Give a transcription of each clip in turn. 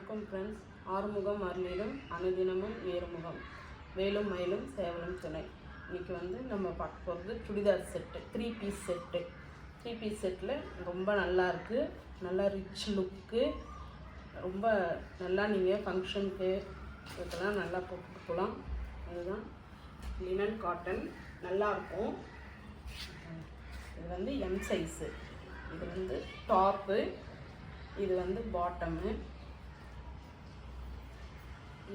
வணக்கம் ஃப்ரெண்ட்ஸ். ஆறுமுகம் அருளிலும் அனுதினமும் ஏறுமுகம் வேலும் மயிலும் சேவலும் துணை. இன்றைக்கி நம்ம பார்க்க போகிறது churidar set, 3 piece set. 3 piece செட்டில் ரொம்ப நல்லா இருக்குது, நல்லா ரிச் லுக்கு, ரொம்ப நல்லா நீங்கள் ஃபங்க்ஷனுக்கு இதுக்கெல்லாம் நல்லா போட்டு போகலாம். அதுதான் லினன் காட்டன், நல்லாயிருக்கும். இது எம் சைஸு, இது டாப்பு, இது பாட்டமு,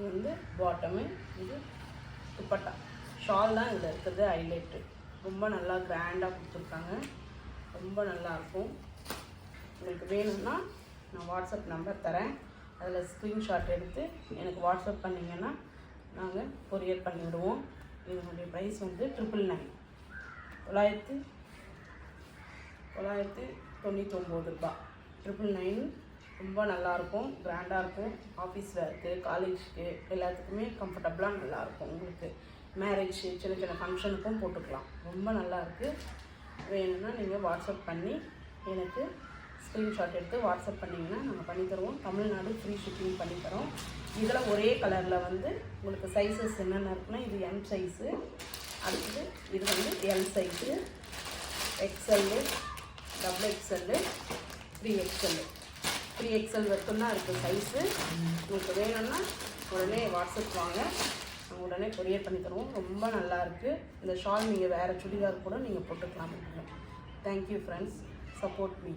இது பாட்டமு, இது துப்பட்டா. ஷால் தான் இதில் இருக்கிறது ஹைலைட்டு. ரொம்ப நல்லா கிராண்டாக கொடுத்துருக்காங்க, ரொம்ப நல்லாயிருக்கும். உங்களுக்கு வேணும்னா நான் வாட்ஸ்அப் நம்பர் தரேன், அதில் ஸ்க்ரீன்ஷாட் எடுத்து எனக்கு வாட்ஸ்அப் பண்ணிங்கன்னா நாங்கள் கொரியர் பண்ணிவிடுவோம். இதனுடைய ப்ரைஸ் 999 ரூபா. 999 ரொம்ப நல்லாயிருக்கும், கிராண்டாக இருக்கும். ஆஃபீஸ் வேர்க்கு, காலேஜுக்கு எல்லாத்துக்குமே கம்ஃபர்டபுளாக நல்லாயிருக்கும். உங்களுக்கு மேரேஜ், சின்ன சின்ன ஃபங்க்ஷனுக்கும் போட்டுக்கலாம். ரொம்ப நல்லாயிருக்கு. வேணும்னா நீங்கள் வாட்ஸ்அப் பண்ணி எனக்கு ஸ்க்ரீன்ஷாட் எடுத்து வாட்ஸ்அப் பண்ணிங்கன்னா நாங்கள் பண்ணித்தருவோம். தமிழ்நாடு ஃப்ரீ ஷிப்பிங் பண்ணித்தரோம். இதில் ஒரே கலரில் உங்களுக்கு சைஸஸ் என்னென்ன இருக்குன்னா, இது எம் சைஸு, அடுத்தது இது L size, XL, double XL, 3XL. 3XL வரைக்கும் தான் இருக்குது சைஸு. உங்களுக்கு வேணும்னா உடனே வாட்ஸ்அப் வாங்க, நாங்கள் உடனே கொரியர் பண்ணி தருவோம். ரொம்ப நல்லாயிருக்கு. இந்த ஷால் நீங்கள் வேறு சுடிதார் கூட நீங்கள் போட்டுக்கலாம். Thank you friends, support me.